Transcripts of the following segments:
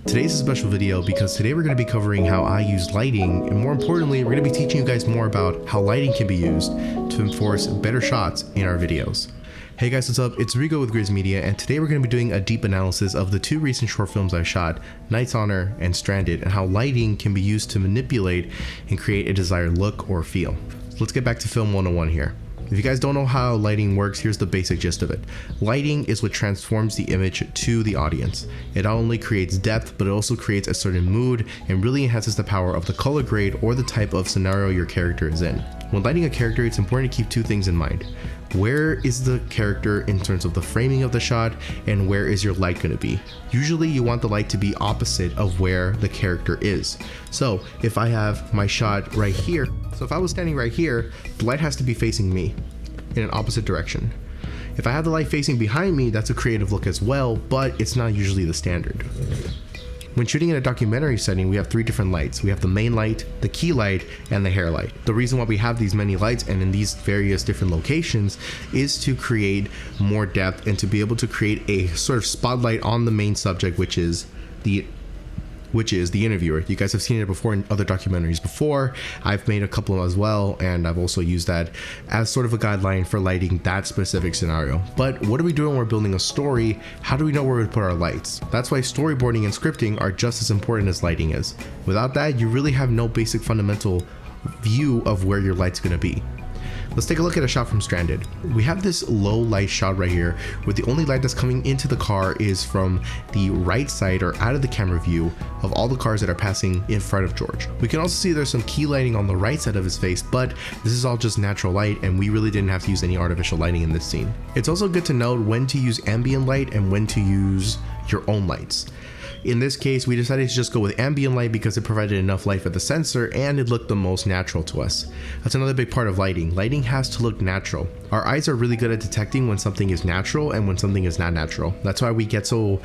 Today's a special video because today we're going to be covering how I use lighting, and more importantly, we're going to be teaching you guys more about how lighting can be used to enforce better shots in our videos. Hey guys, what's up? It's Rigo with Grizz Media, and today we're going to be doing a deep analysis of the two recent short films I shot, Knight's Honor and Stranded, and how lighting can be used to manipulate and create a desired look or feel. So let's get back to film 101 here. If you guys don't know how lighting works, here's the basic gist of it. Lighting is what transforms the image to the audience. It not only creates depth, but it also creates a certain mood and really enhances the power of the color grade or the type of scenario your character is in. When lighting a character, it's important to keep two things in mind. Where is the character in terms of the framing of the shot, and where is your light going to be? Usually you want the light to be opposite of where the character is. So if I have my shot right here, so if I was standing right here, the light has to be facing me in an opposite direction. If I have the light facing behind me, that's a creative look as well, but it's not usually the standard. When shooting in a documentary setting, we have three different lights. We have the main light, the key light, and the hair light. The reason why we have these many lights and in these various different locations is to create more depth and to be able to create a sort of spotlight on the main subject, which is the interviewer. You guys have seen it before in other documentaries before. I've made a couple as well, and I've also used that as sort of a guideline for lighting that specific scenario. But what are we doing when we're building a story? How do we know where to put our lights? That's why storyboarding and scripting are just as important as lighting is. Without that, you really have no basic fundamental view of where your light's going to be. Let's take a look at a shot from Stranded. We have this low light shot right here where the only light that's coming into the car is from the right side or out of the camera view of all the cars that are passing in front of George. We can also see there's some key lighting on the right side of his face, but this is all just natural light and we really didn't have to use any artificial lighting in this scene. It's also good to know when to use ambient light and when to use your own lights. In this case, we decided to just go with ambient light because it provided enough light for the sensor and it looked the most natural to us. That's another big part of lighting. Lighting has to look natural. Our eyes are really good at detecting when something is natural and when something is not natural. That's why we get so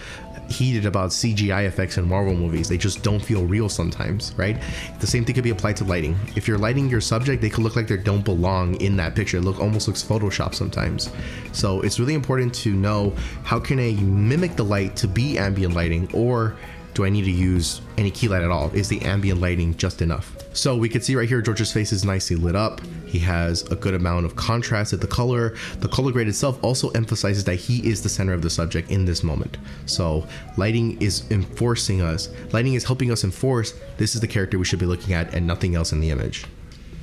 heated about CGI effects in Marvel movies. They just don't feel real sometimes, right? The same thing could be applied to lighting. If you're lighting your subject, they could look like they don't belong in that picture. It almost looks Photoshop sometimes. So it's really important to know how can I mimic the light to be ambient lighting, or do I need to use any key light at all? Is the ambient lighting just enough? So we can see right here, George's face is nicely lit up. He has a good amount of contrast at the color. The color grade itself also emphasizes that he is the center of the subject in this moment. So lighting is lighting is helping us enforce this is the character we should be looking at and nothing else in the image.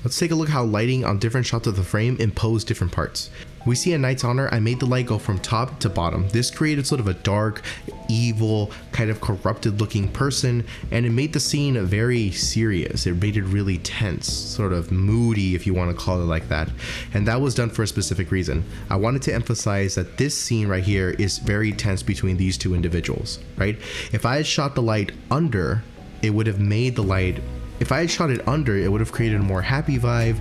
Let's take a look how lighting on different shots of the frame impose different parts. We see in Knight's Honor, I made the light go from top to bottom. This created sort of a dark, evil, kind of corrupted looking person, and it made the scene very serious. It made it really tense, sort of moody if you want to call it like that. And that was done for a specific reason. I wanted to emphasize that this scene right here is very tense between these two individuals, right? If I had shot the light under, it would have made the light, if I had shot it under, it would have created a more happy vibe.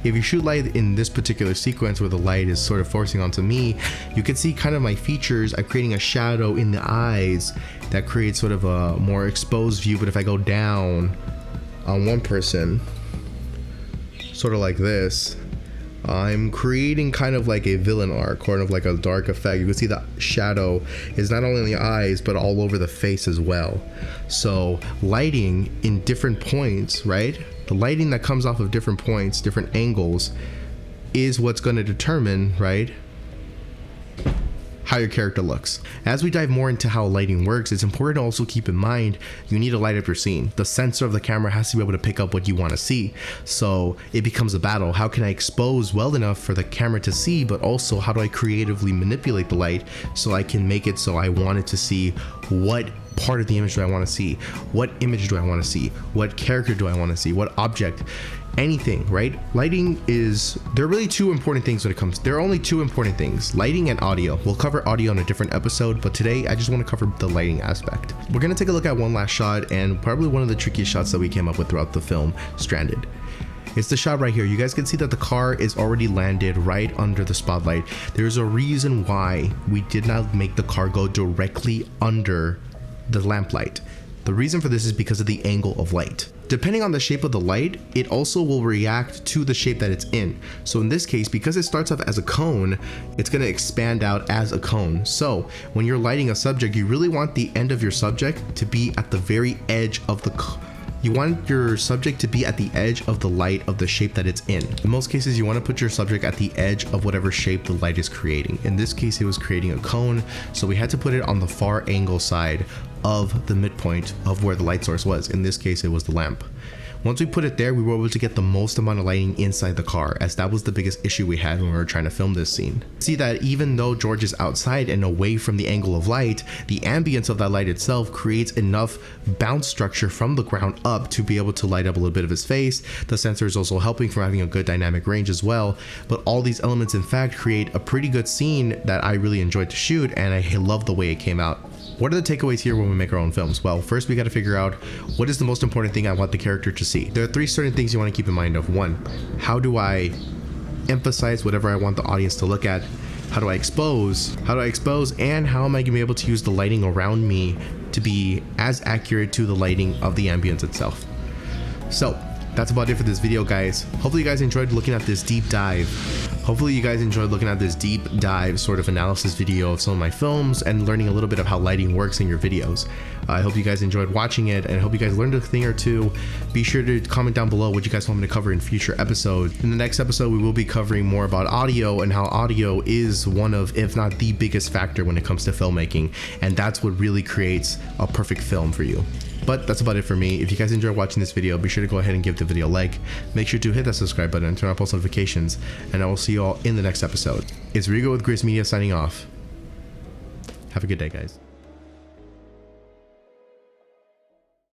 If you shoot light in this particular sequence where the light is sort of forcing onto me, you can see kind of my features. I'm creating a shadow in the eyes that creates sort of a more exposed view. But if I go down on one person, sort of like this, I'm creating kind of like a villain arc, kind of like a dark effect. You can see the shadow is not only in the eyes, but all over the face as well. So lighting in different points, right? The lighting that comes off of different points, different angles, is what's going to determine, right, how your character looks. As we dive more into how lighting works, it's important to also keep in mind you need to light up your scene. The sensor of the camera has to be able to pick up what you want to see. So it becomes a battle. How can I expose well enough for the camera to see, but also how do I creatively manipulate the light so I can make it so I want it to see what part of the image do I want to see? What image do I want to see? What character do I want to see? What object? Anything, right? Lighting is, there are really two important things when it comes, there are only two important things, lighting and audio. We'll cover audio in a different episode, but today I just want to cover the lighting aspect. We're going to take a look at one last shot and probably one of the trickiest shots that we came up with throughout the film, Stranded. It's the shot right here. You guys can see that the car is already landed right under the spotlight. There's a reason why we did not make the car go directly under the lamplight. The reason for this is because of the angle of light. Depending on the shape of the light, it also will react to the shape that it's in. So in this case, because it starts off as a cone, it's going to expand out as a cone. So when you're lighting a subject, you really want the end of your subject to be at the very edge of the You want your subject to be at the edge of the light of the shape that it's in. In most cases, you want to put your subject at the edge of whatever shape the light is creating. In this case, it was creating a cone, so we had to put it on the far angle side of the midpoint of where the light source was. In this case, it was the lamp. Once we put it there, we were able to get the most amount of lighting inside the car, as that was the biggest issue we had when we were trying to film this scene. See that even though George is outside and away from the angle of light, the ambience of that light itself creates enough bounce structure from the ground up to be able to light up a little bit of his face. The sensor is also helping from having a good dynamic range as well, but all these elements in fact create a pretty good scene that I really enjoyed to shoot, and I love the way it came out. What are the takeaways here when we make our own films? Well, first we got to figure out what is the most important thing I want the character to see. There are 3 certain things you want to keep in mind of. 1, how do I emphasize whatever I want the audience to look at? How do I expose? And how am I going to be able to use the lighting around me to be as accurate to the lighting of the ambience itself? So that's about it for this video, guys. Hopefully you guys enjoyed looking at this deep dive. Sort of analysis video of some of my films and learning a little bit of how lighting works in your videos. I hope you guys enjoyed watching it, and I hope you guys learned a thing or two. Be sure to comment down below what you guys want me to cover in future episodes. In the next episode, we will be covering more about audio and how audio is one of, if not the biggest factor when it comes to filmmaking, and that's what really creates a perfect film for you. But that's about it for me. If you guys enjoyed watching this video, be sure to go ahead and give the video a like. Make sure to hit that subscribe button and turn on post notifications, and I will see you all in the next episode. It's Rigo with Grizz Media signing off. Have a good day, guys.